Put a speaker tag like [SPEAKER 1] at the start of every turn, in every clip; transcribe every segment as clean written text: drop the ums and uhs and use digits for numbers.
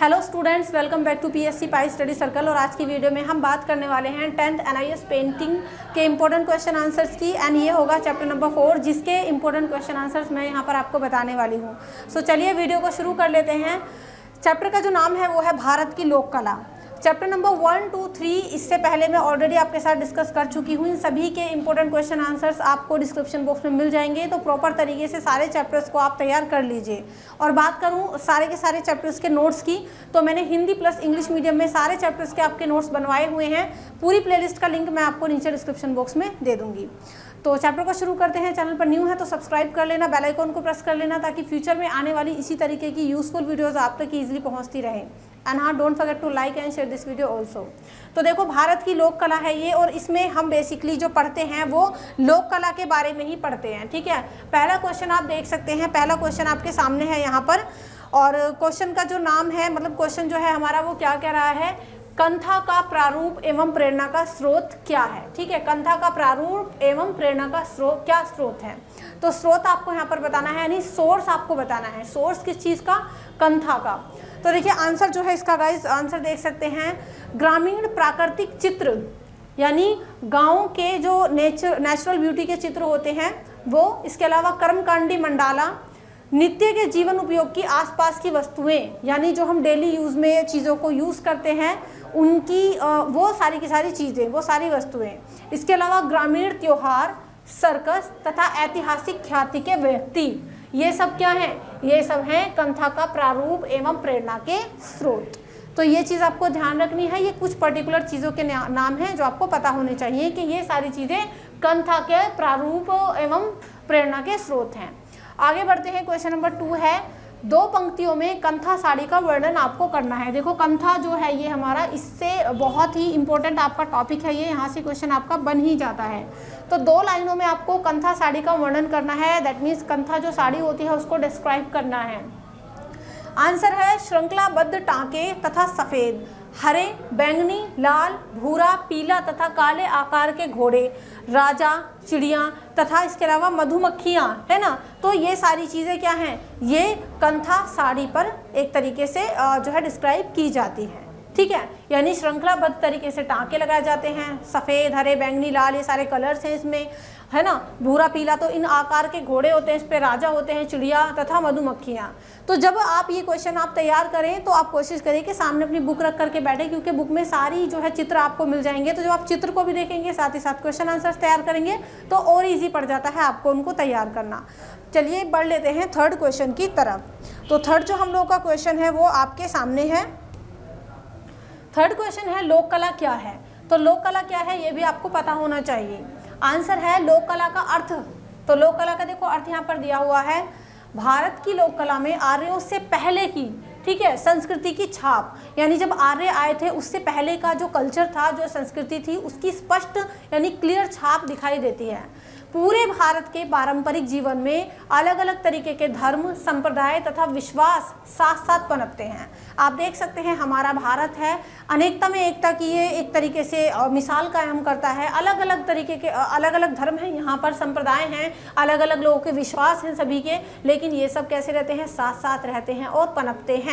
[SPEAKER 1] Hello students, welcome back to PSC Pi Study Circle. और आज की वीडियो में हम बात करने वाले हैं 10th NIS पेंटिंग के इंपॉर्टेंट क्वेश्चन आंसर्स की। एंड ये होगा चैप्टर नंबर 4, जिसके इंपॉर्टेंट क्वेश्चन आंसर्स मैं यहाँ पर आपको बताने वाली हूँ। सो चलिए वीडियो को शुरू कर लेते हैं। चैप्टर का जो नाम है वो है भारत की लोक कला। चैप्टर नंबर 1, 2, 3 इससे पहले मैं ऑलरेडी आपके साथ डिस्कस कर चुकी हूँ। इन सभी के इंपॉर्टेंट क्वेश्चन आंसर्स आपको डिस्क्रिप्शन बॉक्स में मिल जाएंगे, तो प्रॉपर तरीके से सारे चैप्टर्स को आप तैयार कर लीजिए। और बात करूँ सारे के सारे चैप्टर्स के नोट्स की, तो मैंने हिंदी प्लस इंग्लिश मीडियम में सारे चैप्टर्स के आपके नोट्स बनवाए हुए हैं। पूरी प्लेलिस्ट का लिंक मैं आपको नीचे डिस्क्रिप्शन बॉक्स में दे दूँगी। तो चैप्टर को शुरू करते हैं। चैनल पर न्यू है तो सब्सक्राइब कर लेना, बेल आइकन को प्रेस कर लेना, ताकि फ्यूचर में आने वाली इसी तरीके की यूजफुल वीडियोस आप तक ईजिली पहुंचती रहें। एंड हाँ, don't forget to like and share this video also. तो देखो, भारत की लोक कला है ये, और इसमें हम बेसिकली जो पढ़ते हैं वो लोक कला के बारे में ही पढ़ते हैं। ठीक है, पहला क्वेश्चन आप देख सकते हैं। पहला क्वेश्चन आपके सामने है यहाँ पर, और क्वेश्चन का जो नाम है, मतलब क्वेश्चन जो है हमारा, वो क्या कह रहा है, कंथा का प्रारूप एवं प्रेरणा का स्रोत क्या है। ठीक है, कंथा का प्रारूप एवं प्रेरणा का स्रोत क्या स्रोत है। तो स्रोत आपको यहाँ पर बताना है, यानी सोर्स आपको बताना है। सोर्स किस चीज़ का? कंथा का। तो देखिए आंसर जो है इसका, गाइस आंसर देख सकते हैं, ग्रामीण प्राकृतिक चित्र, यानी गाँव के जो नेचुरल ब्यूटी के चित्र होते हैं वो, इसके अलावा कर्मकांडी मंडाला, नित्य के जीवन उपयोग की आसपास की वस्तुएं, यानी जो हम डेली यूज़ में चीज़ों को यूज़ करते हैं उनकी वो सारी की सारी चीज़ें, वो सारी वस्तुएं। इसके अलावा ग्रामीण त्योहार, सर्कस तथा ऐतिहासिक ख्याति के व्यक्ति, ये सब क्या हैं? ये सब हैं कंथा का प्रारूप एवं प्रेरणा के स्रोत। तो ये चीज़ आपको ध्यान रखनी है। ये कुछ पर्टिकुलर चीज़ों के नाम हैं जो आपको पता होने चाहिए कि ये सारी चीज़ें कंथा के प्रारूप एवं प्रेरणा के स्रोत हैं। आगे बढ़ते हैं। क्वेश्चन नंबर 2 है, 2 पंक्तियों में कंथा साड़ी का वर्णन आपको करना है। देखो कंथा जो है ये हमारा, इससे बहुत ही इंपॉर्टेंट आपका टॉपिक है ये, यहाँ से क्वेश्चन आपका बन ही जाता है। तो 2 लाइनों में आपको कंथा साड़ी का वर्णन करना है। दैट मीन्स कंथा जो साड़ी होती है उसको डिस्क्राइब करना है। आंसर है श्रृंखलाबद्ध टांके तथा सफ़ेद, हरे, बैंगनी, लाल, भूरा, पीला तथा काले आकार के घोड़े, राजा, चिड़ियाँ तथा इसके अलावा मधुमक्खियाँ, है ना। तो ये सारी चीज़ें क्या हैं? ये कंथा साड़ी पर एक तरीके से जो है डिस्क्राइब की जाती है। ठीक है, यानी श्रृंखलाबद्ध तरीके से टाँके लगाए जाते हैं। सफ़ेद, हरे, बैंगनी, लाल, ये सारे कलर्स हैं इसमें, है ना। भूरा, पीला, तो इन आकार के घोड़े होते हैं, इस पे राजा होते हैं, चिड़िया तथा मधुमक्खियाँ। तो जब आप ये क्वेश्चन आप तैयार करें तो आप कोशिश करें कि सामने अपनी बुक रख करके बैठे, क्योंकि बुक में सारी जो है चित्र आपको मिल जाएंगे। तो जब आप चित्र को भी देखेंगे, साथ ही साथ क्वेश्चन आंसर्स तैयार करेंगे, तो और ईजी पड़ जाता है आपको उनको तैयार करना। चलिए बढ़ लेते हैं थर्ड क्वेश्चन की तरफ। तो थर्ड जो हम लोग का क्वेश्चन है वो आपके सामने है। थर्ड क्वेश्चन है, लोक कला क्या है। तो लोक कला क्या है ये भी आपको पता होना चाहिए। आंसर है लोक कला का अर्थ। तो लोक कला का देखो अर्थ यहाँ पर दिया हुआ है, भारत की लोक कला में आर्यों से पहले की, ठीक है, संस्कृति की छाप, यानी जब आर्य आए थे उससे पहले का जो कल्चर था, जो संस्कृति थी, उसकी स्पष्ट यानी क्लियर छाप दिखाई देती है। पूरे भारत के पारंपरिक जीवन में अलग अलग तरीके के धर्म, संप्रदाय तथा विश्वास साथ साथ पनपते हैं। आप देख सकते हैं हमारा भारत है, अनेकता में एकता की ये एक तरीके से मिसाल कायम करता है। अलग अलग तरीके के अलग अलग धर्म हैं यहाँ पर, संप्रदाय हैं, अलग अलग लोगों के विश्वास हैं सभी के, लेकिन ये सब कैसे रहते हैं? साथ साथ रहते हैं और पनपते हैं।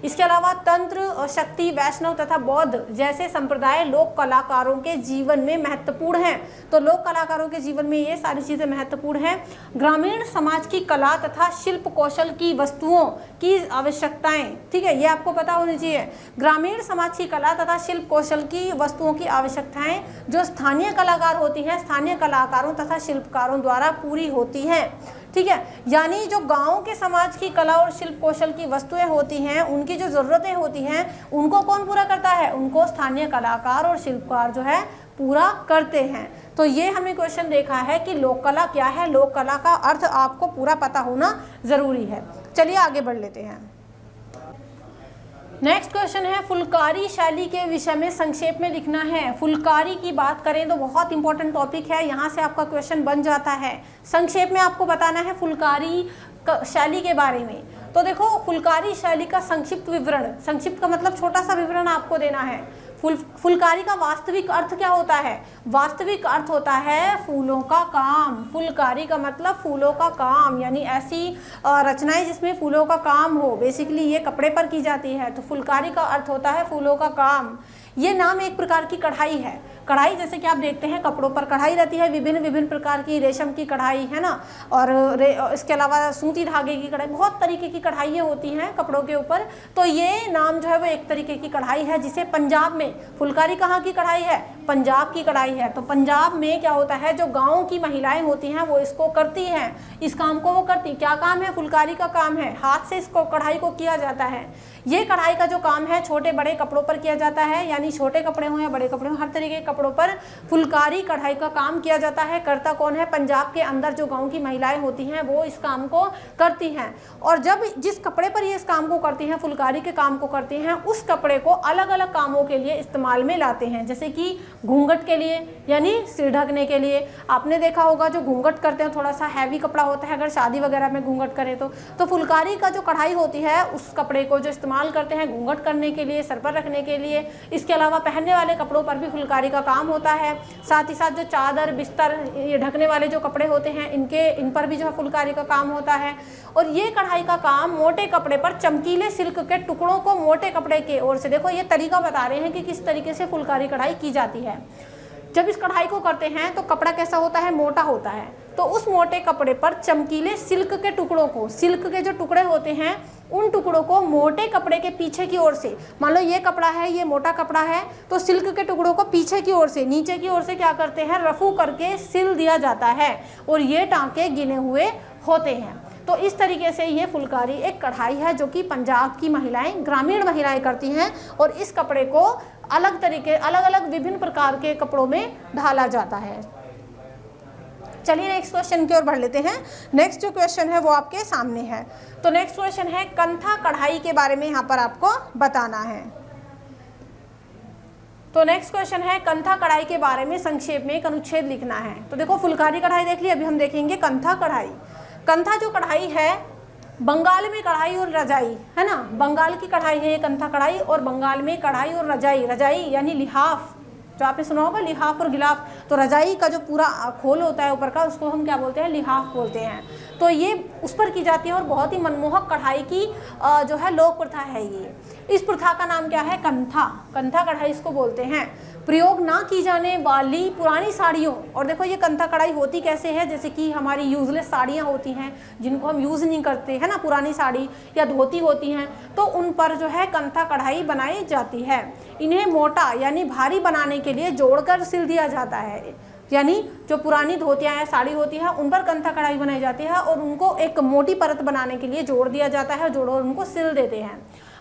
[SPEAKER 1] इसके अलावा तंत्र, शक्ति, वैष्णव तथा बौद्ध जैसे संप्रदाय लोक कलाकारों के जीवन में महत्वपूर्ण हैं। तो लोक कलाकारों के जीवन में ये सारी चीज़ें महत्वपूर्ण हैं। ग्रामीण समाज की कला तथा शिल्प कौशल की वस्तुओं की आवश्यकताएं, ठीक है, ये आपको पता होनी चाहिए। ग्रामीण समाज की कला तथा शिल्प कौशल की वस्तुओं की आवश्यकताएं जो स्थानीय कलाकार होती हैं, स्थानीय कलाकारों तथा शिल्पकारों द्वारा पूरी होती हैं। ठीक है, यानी जो गांव के समाज की कला और शिल्प कौशल की वस्तुएं होती हैं, उनकी जो ज़रूरतें होती हैं, उनको कौन पूरा करता है? उनको स्थानीय कलाकार और शिल्पकार जो है पूरा करते हैं। तो ये हमने क्वेश्चन देखा है कि लोक कला क्या है। लोक कला का अर्थ आपको पूरा पता होना ज़रूरी है। चलिए आगे बढ़ लेते हैं। नेक्स्ट क्वेश्चन है, फुलकारी शैली के विषय में संक्षेप में लिखना है। फुलकारी की बात करें तो बहुत इंपॉर्टेंट टॉपिक है, यहाँ से आपका क्वेश्चन बन जाता है। संक्षेप में आपको बताना है फुलकारी शैली के बारे में। तो देखो, फुलकारी शैली का संक्षिप्त विवरण, संक्षिप्त का मतलब छोटा सा विवरण आपको देना है। फुलकारी का वास्तविक अर्थ क्या होता है? वास्तविक अर्थ होता है फूलों का काम। फुलकारी का मतलब फूलों का काम, यानी ऐसी रचनाएं जिसमें फूलों का काम हो। बेसिकली ये कपड़े पर की जाती है, तो फुलकारी का अर्थ होता है फूलों का काम। ये नाम एक प्रकार की कढ़ाई है। कढ़ाई जैसे कि आप देखते हैं कपड़ों पर कढ़ाई रहती है, विभिन्न विभिन्न प्रकार की, रेशम की कढ़ाई है ना, और इसके अलावा सूती धागे की कढ़ाई, बहुत तरीके की कढ़ाइयाँ होती हैं कपड़ों के ऊपर। तो ये नाम जो है वो एक तरीके की कढ़ाई है, जिसे पंजाब में, फुलकारी कहाँ की कढ़ाई है? पंजाब की कढ़ाई है। तो पंजाब में क्या होता है, जो गाँव की महिलाएं होती हैं वो इसको करती हैं, इस काम को वो करती। क्या काम है? फुलकारी का काम है, हाथ से इसको कढ़ाई को किया जाता है। ये कढ़ाई का जो काम है छोटे बड़े कपड़ों पर किया जाता है, यानी छोटे कपड़े हों या बड़े कपड़े हों, हर तरीके के कपड़ों पर फुलकारी कढ़ाई का काम किया जाता है। करता कौन है? पंजाब के अंदर जो गांव की महिलाएं होती हैं वो इस काम को करती हैं। और जब जिस कपड़े पर ये इस काम को करती हैं, फुलकारी के काम को करती हैं, उस कपड़े को अलग अलग कामों के लिए इस्तेमाल में लाते हैं। जैसे कि घूंघट के लिए, यानी सिर ढकने के लिए। आपने देखा होगा जो घूंघट करते हैं थोड़ा सा हैवी कपड़ा होता है, अगर शादी वगैरह में घूंघट करें तो फुलकारी का जो कढ़ाई होती है उस कपड़े को जो इस्तेमाल करते हैं घूंघट करने के लिए, सर पर रखने के लिए। इसके अलावा पहनने वाले कपड़ों पर भी फुलकारी का काम होता है। साथ ही साथ जो चादर, बिस्तर, ये ढकने वाले जो कपड़े होते हैं इन पर भी जो है फुलकारी का काम होता है। और ये कढ़ाई का काम मोटे कपड़े पर चमकीले सिल्क के टुकड़ों को मोटे कपड़े की ओर से, देखो ये तरीका बता रहे हैं कि किस तरीके से फुलकारी कढ़ाई की जाती है। जब इस कढ़ाई को करते हैं तो कपड़ा कैसा होता है? मोटा होता है। तो उस मोटे कपड़े पर चमकीले सिल्क के टुकड़ों को, सिल्क के जो टुकड़े होते हैं उन टुकड़ों को मोटे कपड़े के पीछे की ओर से, मान लो ये कपड़ा है, ये मोटा कपड़ा है, तो सिल्क के टुकड़ों को पीछे की ओर से, नीचे की ओर से क्या करते हैं? रफू करके सिल दिया जाता है और ये टांके गिने हुए होते हैं। तो इस तरीके से ये फुलकारी एक कढ़ाई है जो कि पंजाब की महिलाएं, ग्रामीण महिलाएं करती हैं, और इस कपड़े को अलग अलग विभिन्न प्रकार के कपड़ों में ढाला जाता है। चलिए नेक्स्ट क्वेश्चन की ओर बढ़ लेते हैं। नेक्स्ट जो क्वेश्चन है वो आपके सामने है। तो नेक्स्ट क्वेश्चन है कंथा कढ़ाई के बारे में यहाँ पर आपको बताना है। तो नेक्स्ट क्वेश्चन है कंथा कढ़ाई के बारे में संक्षेप में एक अनुच्छेद लिखना है। तो देखो फुलकारी कढ़ाई देख ली, अभी हम देखेंगे कंथा कढ़ाई। कंथा जो कढ़ाई है, बंगाल में कढ़ाई और रजाई है ना, बंगाल की कढ़ाई है ये कंथा कढ़ाई, और बंगाल में कढ़ाई और रजाई, रजाई यानी लिहाफ, जो आपने सुना होगा लिहाफ और गिलाफ, तो रजाई का जो पूरा खोल होता है ऊपर का उसको हम क्या बोलते हैं? लिहाफ बोलते हैं। तो ये उस पर की जाती है और बहुत ही मनमोहक कढ़ाई की जो है लोक प्रथा है ये। इस प्रथा का नाम क्या है? कंथा। कंथा कढ़ाई इसको बोलते हैं। प्रयोग ना की जाने वाली पुरानी साड़ियों, और देखो ये कंथा कढ़ाई होती कैसे है, जैसे कि हमारी यूजलेस साड़ियाँ होती हैं जिनको हम यूज़ नहीं करते है ना, पुरानी साड़ी या धोती होती हैं, तो उन पर जो है कंथा कढ़ाई बनाई जाती है। इन्हें मोटा यानी भारी बनाने के लिए जोड़कर सिल दिया जाता है, यानी जो पुरानी धोतियाँ या साड़ी होती है उन पर कंथा कढ़ाई बनाई जाती है और उनको एक मोटी परत बनाने के लिए जोड़ दिया जाता है, जोड़कर उनको सिल देते हैं।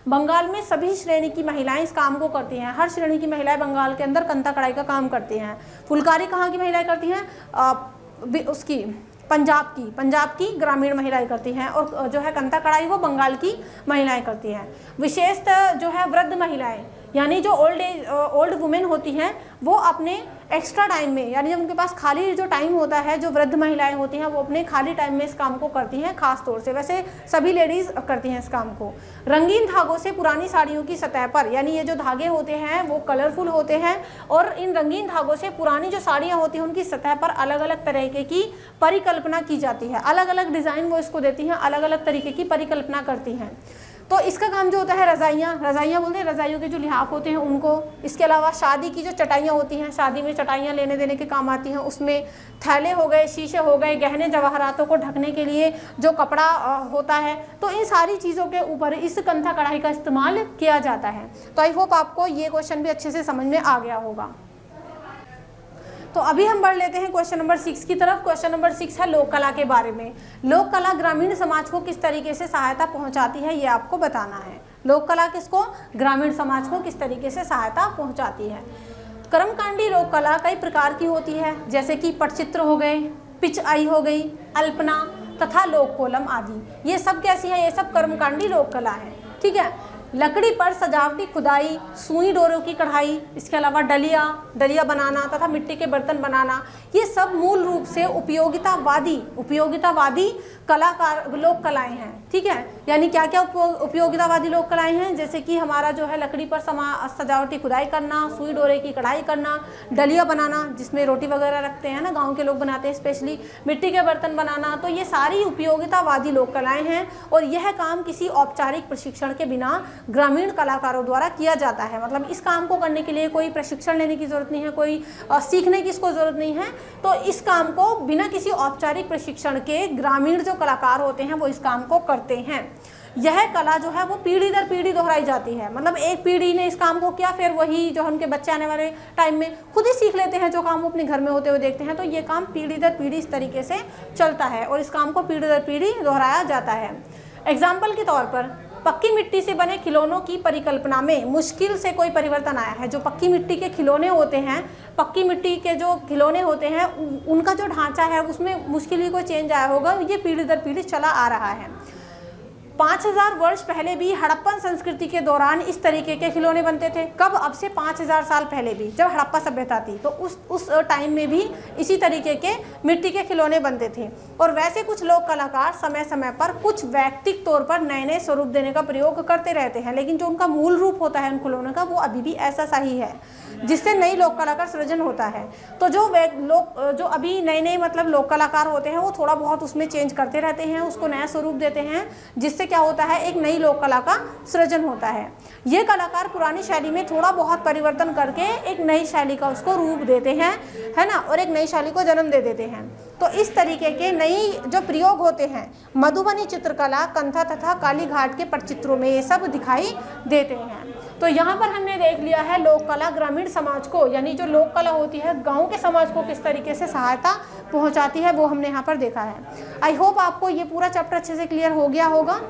[SPEAKER 1] बंगाल में सभी श्रेणी की महिलाएं इस काम को करती हैं। हर श्रेणी की महिलाएं बंगाल के अंदर कंथा कढ़ाई का काम करती हैं। फुलकारी कहाँ की महिलाएं करती हैं? उसकी पंजाब की ग्रामीण महिलाएं करती हैं, और जो है कंथा कढ़ाई वो बंगाल की महिलाएं करती हैं। विशेषतः जो है वृद्ध महिलाएं, यानी जो ओल्ड वुमेन होती हैं, वो अपने एक्स्ट्रा टाइम में, यानी जब उनके पास खाली जो टाइम होता है, जो वृद्ध महिलाएं होती हैं वो अपने खाली टाइम में इस काम को करती हैं खास तौर से। वैसे सभी लेडीज़ करती हैं इस काम को। रंगीन धागों से पुरानी साड़ियों की सतह पर, यानी ये जो धागे होते हैं वो कलरफुल होते हैं, और इन रंगीन धागों से पुरानी जो साड़ियाँ होती हैं उनकी सतह पर अलग अलग तरीके की परिकल्पना की जाती है। अलग अलग डिज़ाइन वो इसको देती हैं, अलग अलग तरीके की परिकल्पना करती हैं। तो इसका काम जो होता है रज़ाइयाँ बोलते हैं, रज़ाइयों के जो लिहाफ होते हैं उनको। इसके अलावा शादी की जो चटाइयाँ होती हैं, शादी में चटाइयाँ लेने देने के काम आती हैं, उसमें थैले हो गए, शीशे हो गए, गहने जवाहरातों को ढकने के लिए जो कपड़ा होता है, तो इन सारी चीज़ों के ऊपर इस कंथा कढ़ाई का इस्तेमाल किया जाता है। तो आई होप आपको ये क्वेश्चन भी अच्छे से समझ में आ गया होगा। तो अभी हम बढ़ लेते हैं क्वेश्चन नंबर 6 की तरफ। क्वेश्चन नंबर 6 है लोक कला के बारे में। लोक कला ग्रामीण समाज को किस तरीके से सहायता पहुंचाती है ये आपको बताना है। लोक कला किसको? ग्रामीण समाज को किस तरीके से सहायता पहुंचाती है। कर्मकांडी लोक कला कई प्रकार की होती है, जैसे कि पटचित्र हो गए, पिचआई हो गई, अल्पना तथा लोक कोलम आदि। ये सब कैसी है? ये सब कर्मकांडी लोक कला है। ठीक है। लकड़ी पर सजावटी खुदाई, सुई डोरों की कढ़ाई, इसके अलावा डलिया बनाना तथा मिट्टी के बर्तन बनाना, ये सब मूल रूप से उपयोगितावादी लोक कलाएं हैं, ठीक है। यानी क्या क्या उपयोगितावादी लोक कलाएं हैं, जैसे कि हमारा जो है लकड़ी पर सजावटी खुदाई करना, सुई डोरे की कढ़ाई करना, डलिया बनाना जिसमें रोटी वगैरह रखते हैं ना, गांव के लोग बनाते हैं स्पेशली, मिट्टी के बर्तन बनाना। तो ये सारी उपयोगितावादी लोक कलाएं हैं और यह काम किसी औपचारिक प्रशिक्षण के बिना ग्रामीण कलाकारों द्वारा किया जाता है। मतलब इस काम को करने के लिए कोई प्रशिक्षण लेने की जरूरत नहीं है, कोई सीखने की इसको जरूरत नहीं है। तो इस काम को बिना किसी औपचारिक प्रशिक्षण के ग्रामीण जो कलाकार होते हैं वो इस काम को करते हैं। यह कला जो है वो पीढ़ी दर पीढ़ी दोहराई जाती है। मतलब एक पीढ़ी ने इस काम को किया, फिर वही जो उनके बच्चे आने वाले टाइम में खुद ही सीख लेते हैं, जो काम वो अपने घर में होते हुए देखते हैं। तो ये काम पीढ़ी दर पीढ़ी इस तरीके से चलता है और इस काम को पीढ़ी दर पीढ़ी दोहराया जाता है। एग्जाम्पल के तौर पर पक्की मिट्टी से बने खिलौनों की परिकल्पना में मुश्किल से कोई परिवर्तन आया है। जो पक्की मिट्टी के खिलौने होते हैं, पक्की मिट्टी के जो खिलौने होते हैं उनका जो ढांचा है उसमें मुश्किल ही कोई चेंज आया होगा। ये पीढ़ी दर पीढ़ी चला आ रहा है। 5000 वर्ष पहले भी हड़प्पन संस्कृति के दौरान इस तरीके के खिलौने बनते थे। कब? अब से 5000 साल पहले भी, जब हड़प्पा सभ्यता थी, तो उस टाइम में भी इसी तरीके के मिट्टी के खिलौने बनते थे। और वैसे कुछ लोक कलाकार समय समय पर कुछ वैयक्तिक तौर पर नए नए स्वरूप देने का प्रयोग करते रहते हैं, लेकिन जो उनका मूल रूप होता है उन खिलौनों का वो अभी भी ऐसा सा ही है, जिससे नई लोक कला का सृजन होता है। तो जो अभी नए नए मतलब लोक कलाकार होते हैं वो थोड़ा बहुत उसमें चेंज करते रहते हैं, उसको नया स्वरूप देते हैं, जिससे क्या होता है, एक नई लोक कला का सृजन होता है। ये कलाकार पुरानी शैली में थोड़ा बहुत परिवर्तन करके एक नई शैली का उसको रूप देते हैं, है ना, और एक नई शैली को जन्म दे देते हैं। तो इस तरीके के नई जो प्रयोग होते हैं मधुबनी चित्रकला, कंथा तथा काली घाट के पटचित्रों में ये सब दिखाई देते हैं। तो यहाँ पर हमने देख लिया है लोक कला ग्रामीण समाज को, यानी जो लोक कला होती है गांव के समाज को किस तरीके से सहायता पहुँचाती है, वो हमने यहाँ पर देखा है। आई होप आपको ये पूरा चैप्टर अच्छे से क्लियर हो गया होगा।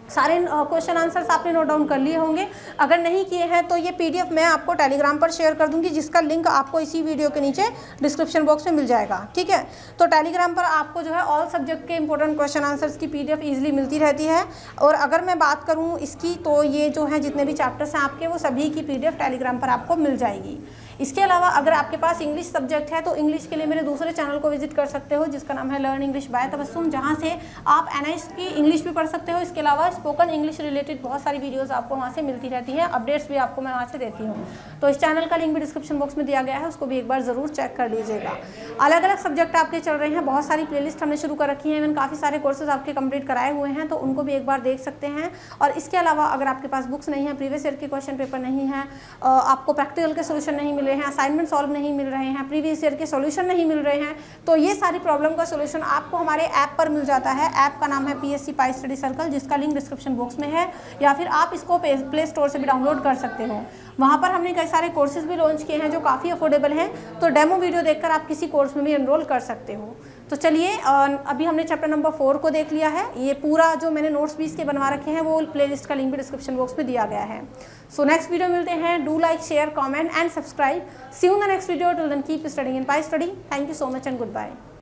[SPEAKER 1] सारे क्वेश्चन आंसर्स आपने नोट डाउन कर लिए होंगे। अगर नहीं किए हैं तो ये PDF मैं आपको टेलीग्राम पर शेयर कर दूंगी, जिसका लिंक आपको इसी वीडियो के नीचे डिस्क्रिप्शन बॉक्स में मिल जाएगा, ठीक है। तो टेलीग्राम पर आपको जो है ऑल सब्जेक्ट के इंपॉर्टेंट क्वेश्चन आंसर्स की PDF ईजिली मिलती रहती है। और अगर मैं बात करूँ इसकी, तो ये जो है जितने भी चैप्टर्स हैं आपके, वो सभी की PDF टेलीग्राम पर आपको मिल जाएगी। इसके अलावा अगर आपके पास इंग्लिश सब्जेक्ट है तो इंग्लिश के लिए मेरे दूसरे चैनल को विजिट कर सकते हो, जिसका नाम है लर्न इंग्लिश बाय तबस्सुम, जहाँ से आप NIS की इंग्लिश भी पढ़ सकते हो। इसके अलावा स्पोकन इंग्लिश रिलेटेड बहुत सारी वीडियोस आपको वहाँ से मिलती रहती हैं, अपडेट्स भी आपको मैं वहाँ से देती हूँ। तो इस चैनल का लिंक भी डिस्क्रिप्शन बॉक्स में दिया गया है, उसको भी एक बार ज़रूर चेक कर लीजिएगा। अलग अलग सब्जेक्ट आपके चल रहे हैं, बहुत सारी प्लेलिस्ट हमने शुरू कर रखी है, इवन काफ़ी सारे कोर्सेज आपके कंप्लीट कराए हुए हैं, तो उनको भी एक बार देख सकते हैं। और इसके अलावा अगर आपके पास बुक्स नहीं है, प्रीवियस ईयर के क्वेश्चन पेपर नहीं है, आपको प्रैक्टिकल के सोल्यूशन नहीं मिल रहे हैं, असाइनमेंट सॉल्व नहीं मिल रहे हैं, प्रीवियस ईयर के सॉल्यूशन नहीं मिल रहे हैं, तो ये सारी प्रॉब्लम का सॉल्यूशन आपको हमारे ऐप पर मिल जाता है। ऐप का नाम है PSC पाई स्टडी सर्कल, जिसका लिंक डिस्क्रिप्शन बॉक्स में है, या फिर आप इसको प्ले स्टोर से भी डाउनलोड कर सकते हो। वहाँ पर हमने कई सारे कोर्सेज भी लॉन्च किए हैं जो काफ़ी अफोर्डेबल हैं, तो डेमो वीडियो देखकर आप किसी कोर्स में भी एनरोल कर सकते हो। तो चलिए अभी हमने चैप्टर नंबर 4 को देख लिया है। ये पूरा जो मैंने नोट्स भी इसके बनवा रखे हैं वो प्लेलिस्ट का लिंक भी डिस्क्रिप्शन बॉक्स में दिया गया है। सो नेक्स्ट वीडियो मिलते हैं। Do like, share, comment and subscribe. See you in the next video. Till then keep studying in Pi Study. Thank you so much and good bye.